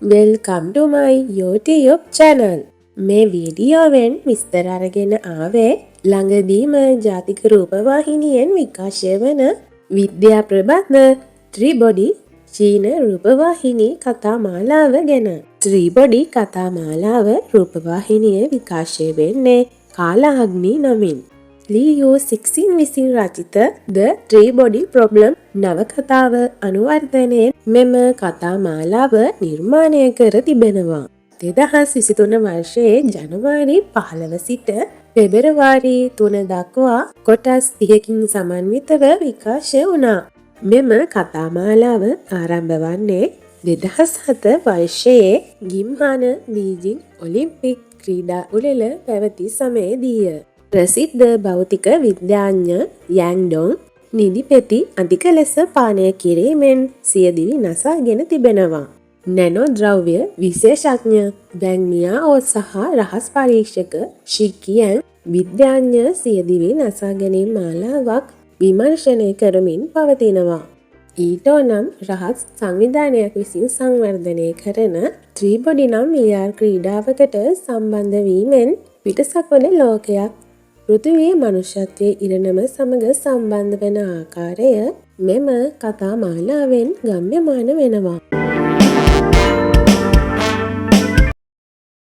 Welcome to my YouTube channel. මේ වීඩියෝවෙන් විස්තර අරගෙන ආවේ ළඟදීම ජාතික රූපවාහිනියෙන් විකාශය වන විද්‍යා ප්‍රබන්ධ ත්‍රිබොඩි චීන රූපවාහිනී කතා මාලාව ගැන. ත්‍රිබොඩි කතා මාලාව රූපවාහිනිය විකාශය වෙන්නේ කාලාග්නි නමින්. ලියෝ 16 විසින් රචිත The Three-Body Problem නවකතාව අනුවර්තනයෙන් මෙම කතා මාලාව නිර්මාණය කර තිබෙනවා. 2023 වර්ෂයේ ජනවාරි 15 සිට පෙබරවාරි 3 දක්වා කොටස් 30කින් සමන්විතව විකාශය වුණා. මෙම කතා මාලාව ආරම්භ වන්නේ 2007 වර්ෂයේ ගිම්හාන බීජිං ඔලිම්පික් ක්‍රීඩා උළෙල පැවති සමයේදීය. ප්‍රසිද්ධ භෞතික විද්‍යාඥ යැන්ඩොන් නිදිපෙති අධික ලෙස පානය කිරීමෙන් සියදිවි නසාගෙන තිබෙනවා. නැනෝ ද්‍රව්‍ය විශේෂඥ බැංමියාෝ සහ රහස් පරීක්ෂක ශිකියන් විද්‍යාඥ සියදිවි නසා ගැනීම මාලාවක් විමර්ශනය කරමින් පවතිනවා. ඊටෝ නම් රහස් සංවිධානයක් විසින් සංවර්ධනය කරන ත්‍රිබොඩි නම් VR ක්‍රීඩාවකට සම්බන්ධ වීමෙන් පිටසක්වන ලෝකයක් පෘථිවියේ මනුෂ්‍යත්වයේ ඉරණම සමග සම්බන්ධ වන ආකාරය මෙම කතා මාලාවෙන් ගම්‍යමාන වෙනවා.